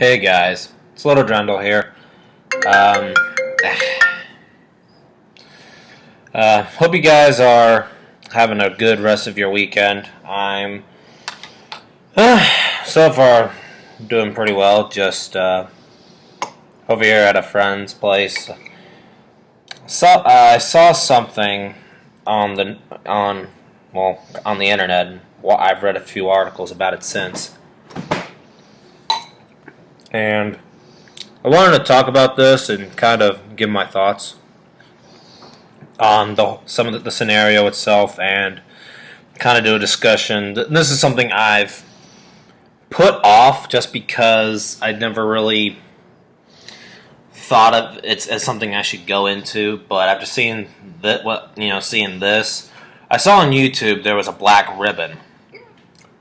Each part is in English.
Hey guys, it's Little Drendel here. Um, Hope you guys are having a good rest of your weekend. I'm so far doing pretty well. Just over here at a friend's place. I saw something on the internet. Well, I've read a few articles about it since, and I wanted to talk about this and kind of give my thoughts on some of the scenario itself and kind of do a discussion. This is something I've put off just because I never really thought of it as something I should go into, but after seeing seeing this, I saw on YouTube there was a black ribbon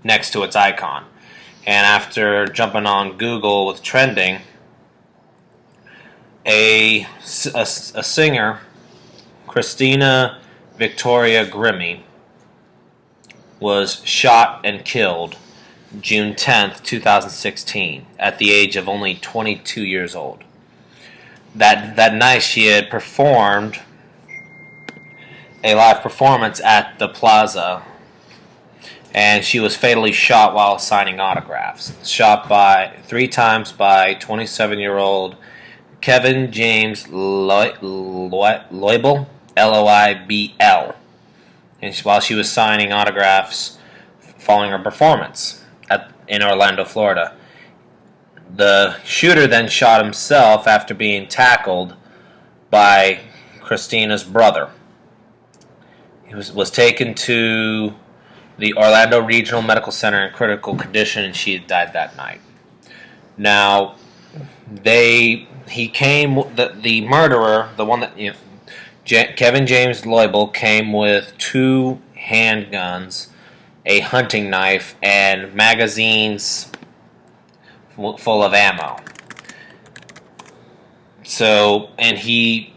next to its icon, and after jumping on Google with trending, a singer, Christina Grimmie, was shot and killed June 10th, 2016, at the age of only 22 years old. That night she had performed a live performance at the plaza, and she was fatally shot while signing autographs. Shot three times by 27-year-old Kevin James Loibl, Loibl, and while she was signing autographs following her performance in Orlando, Florida. The shooter then shot himself after being tackled by Christina's brother. He was taken to the Orlando Regional Medical Center in critical condition, and she had died that night. Now, the murderer, the one that Kevin James Loibl, came with 2 handguns, a hunting knife, and magazines full of ammo. So, and he,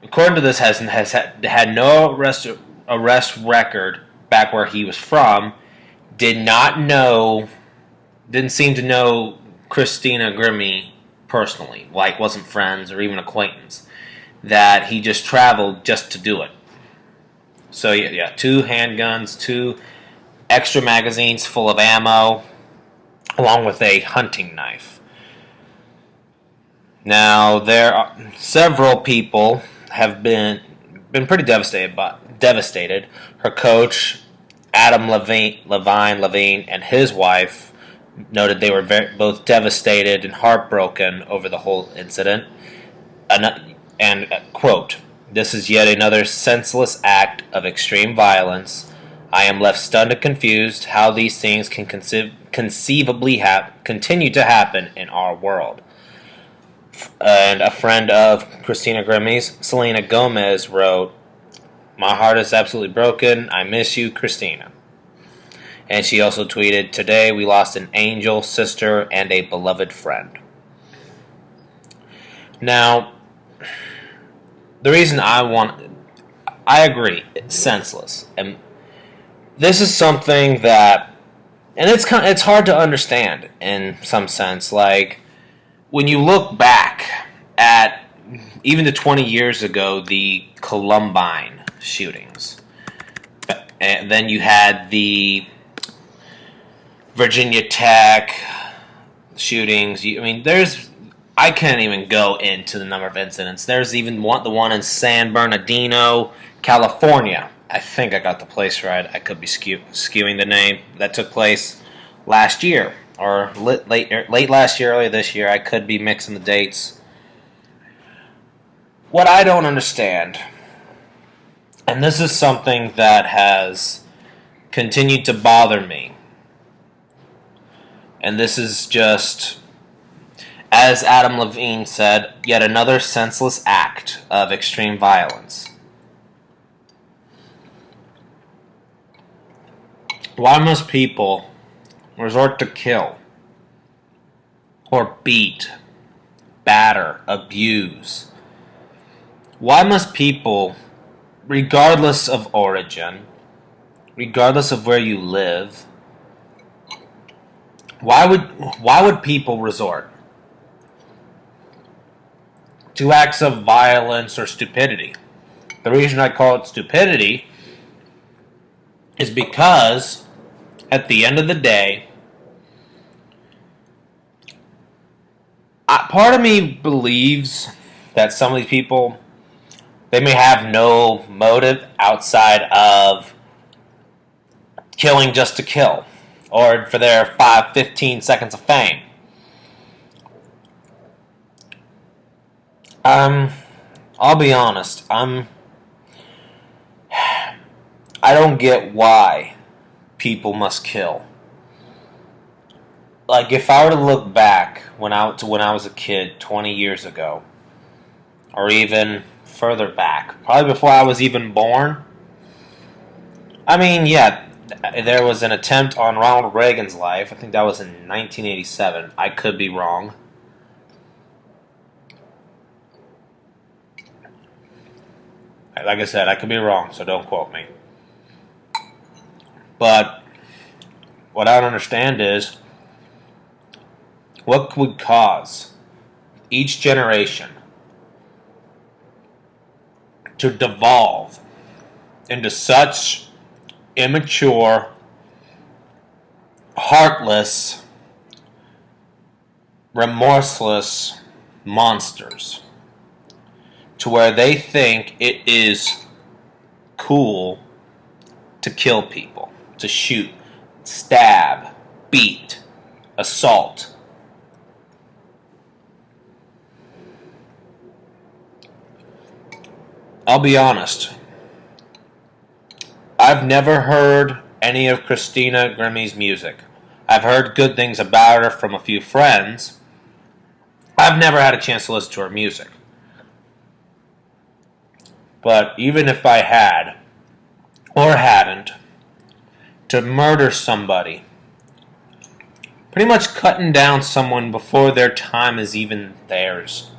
according to this, has had no arrest record back where he was from. Didn't seem to know Christina Grimmie personally, like wasn't friends or even acquaintance. That he just traveled just to do it. So yeah, 2 handguns, 2 extra magazines full of ammo, along with a hunting knife. Now, there are several people have been pretty devastated. Her coach, Adam Levine, and his wife noted they were both devastated and heartbroken over the whole incident. And quote, "This is yet another senseless act of extreme violence. I am left stunned and confused how these things can conceivably continue to happen in our world." And a friend of Christina Grimmie's, Selena Gomez, wrote, "My heart is absolutely broken. I miss you, Christina." And she also tweeted, "Today we lost an angel, sister, and a beloved friend." Now, the reason I agree, it's senseless. And this is something that, and it's hard to understand in some sense. Like, when you look back at even to 20 years ago, the Columbine shootings, and then you had the Virginia Tech shootings. I can't even go into the number of incidents. There's even the one in San Bernardino, California. I think I got the place right. I could be skewing the name. That took place last year, or late last year, early this year. I could be mixing the dates. What I don't understand, and this is something that has continued to bother me, and this is just, as Adam Levine said, yet another senseless act of extreme violence. Why must people resort to kill, or beat, batter, abuse? Why must people, regardless of origin, regardless of where you live, why would people resort to acts of violence or stupidity. The reason I call it stupidity is because at the end of the day, part of me believes that some of these people, they may have no motive outside of killing just to kill, or for their 15 seconds of fame. I'll be honest, I don't get why people must kill. Like, if I were to look back when I was a kid 20 years ago, or even further back, probably before I was even born, I mean, yeah, there was an attempt on Ronald Reagan's life. I think that was in 1987. I could be wrong. Like I said, I could be wrong, so don't quote me. But what I don't understand is, what would cause each generation to devolve into such immature, heartless, remorseless monsters, to where they think it is cool to kill people, to shoot, stab, beat, assault. I'll be honest, I've never heard any of Christina Grimmie's music. I've heard good things about her from a few friends. I've never had a chance to listen to her music. But even if I had, or hadn't, to murder somebody, pretty much cutting down someone before their time is even theirs,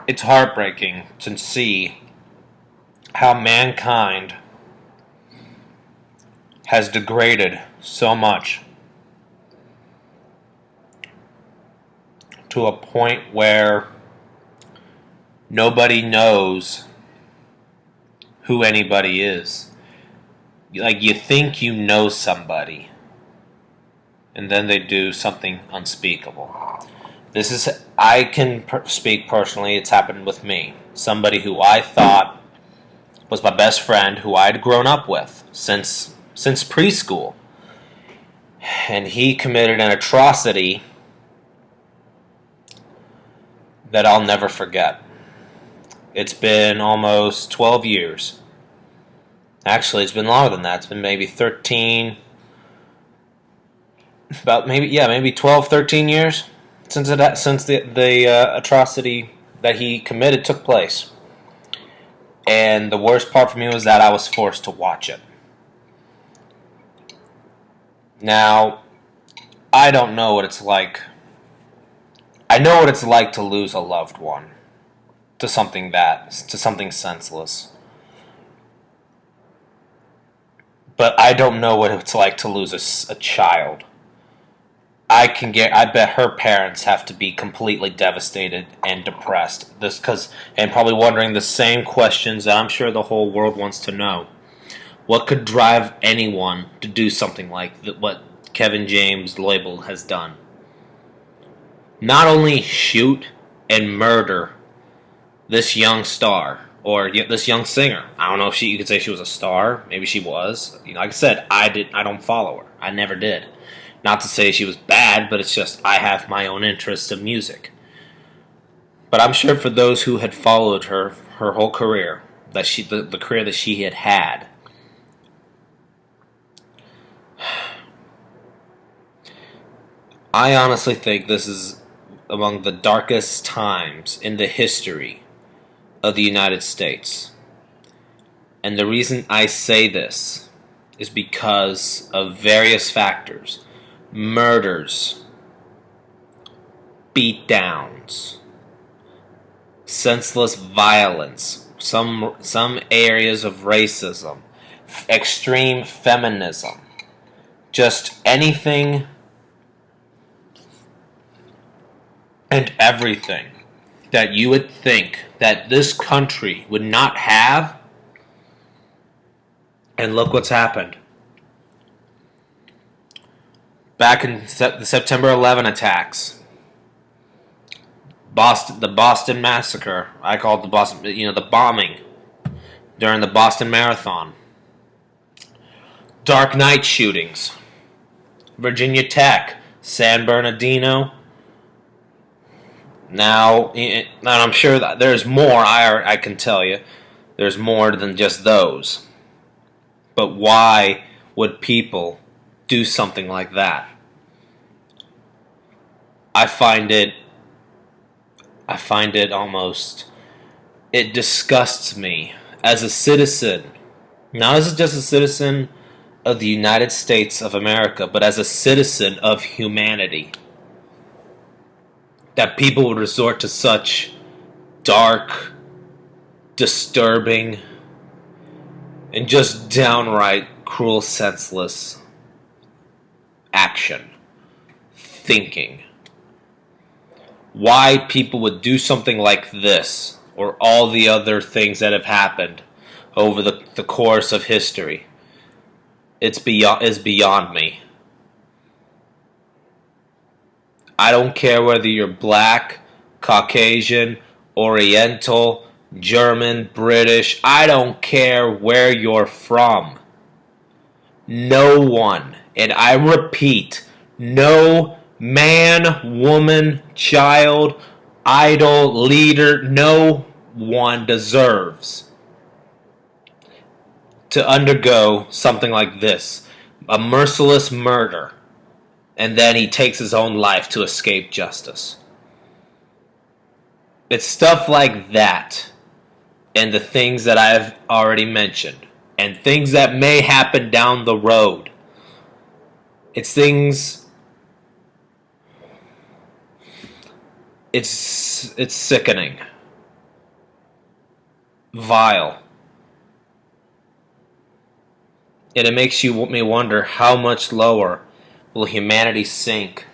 it's heartbreaking to see how mankind has degraded so much to a point where nobody knows who anybody is. Like, you think you know somebody, and then they do something unspeakable. I can speak personally, it's happened with me. Somebody who I thought was my best friend, who I'd grown up with since preschool. And he committed an atrocity that I'll never forget. It's been almost 12 years. Actually, it's been longer than that. It's been maybe 13, maybe 12, 13 years since the atrocity that he committed took place. And the worst part for me was that I was forced to watch it. Now, I don't know what it's like. I know what it's like to lose a loved one to something senseless. But I don't know what it's like to lose a child. I bet her parents have to be completely devastated and depressed. And probably wondering the same questions that I'm sure the whole world wants to know. What could drive anyone to do something like what Kevin James Loibl has done? Not only shoot and murder this young star, or this young singer. I don't know if you could say she was a star. Maybe she was. Like I said, I don't follow her. I never did. Not to say she was bad, but it's just I have my own interests in music. But I'm sure for those who had followed her whole career, the career that she had, I honestly think this is among the darkest times in the history of the United States. And the reason I say this is because of various factors. Murders, beatdowns, senseless violence, some areas of racism, extreme feminism, just anything and everything that you would think that this country would not have, and look what's happened. Back in the September 11 attacks, the Boston Massacre, I call it the Boston, the bombing during the Boston Marathon, Dark Knight shootings, Virginia Tech, San Bernardino. Now, and I'm sure that there's more, I can tell you, there's more than just those. But why would people do something like that? I find it almost, it disgusts me as a citizen, not as just a citizen of the United States of America, but as a citizen of humanity, that people would resort to such dark, disturbing, and just downright cruel, senseless action, thinking. Why people would do something like this, or all the other things that have happened over the course of history, is beyond me. I don't care whether you're black, Caucasian, Oriental, German, British. I don't care where you're from. No one, and I repeat, no man, woman, child, idol, leader, no one deserves to undergo something like this. A merciless murder. And then he takes his own life to escape justice. It's stuff like that, and the things that I've already mentioned, and things that may happen down the road. It's things, it's sickening, vile, and it makes me wonder how much lower will humanity sink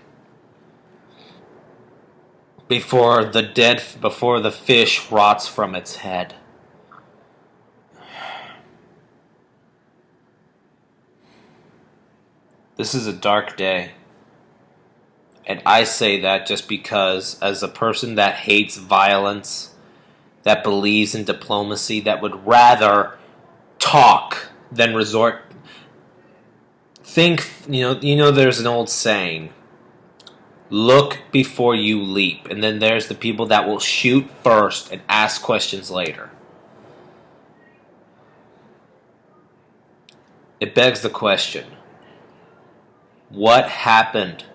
before the fish rots from its head. This is a dark day. And I say that just because, as a person that hates violence, that believes in diplomacy, that would rather talk than resort. Think, there's an old saying, look before you leap. And then there's the people that will shoot first and ask questions later. It begs the question, what happened?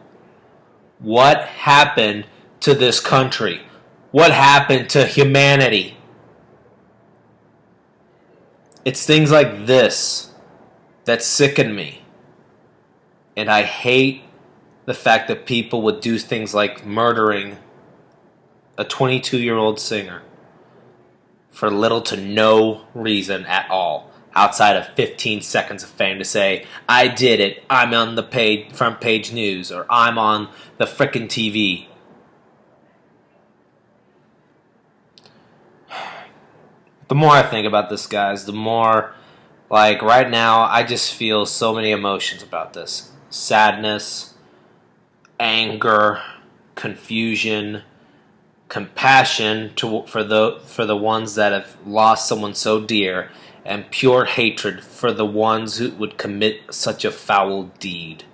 What happened to this country? What happened to humanity? It's things like this that sicken me. And I hate the fact that people would do things like murdering a 22-year-old singer for little to no reason at all, outside of 15 seconds of fame to say, I did it, I'm on the front page news, or I'm on the frickin' TV. The more I think about this, guys, the more, right now, I just feel so many emotions about this. Sadness, anger, confusion, compassion for the ones that have lost someone so dear, and pure hatred for the ones who would commit such a foul deed.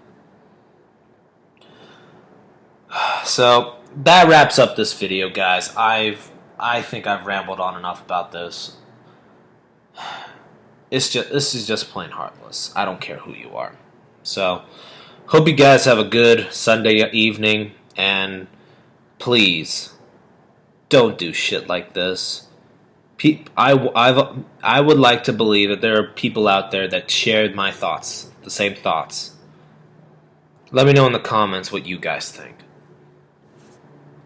So that wraps up this video, guys. I think I've rambled on enough about this. This is just plain heartless. I don't care who you are. So, hope you guys have a good Sunday evening, and please, don't do shit like this. I would like to believe that there are people out there that shared my thoughts, the same thoughts. Let me know in the comments what you guys think.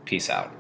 Peace out.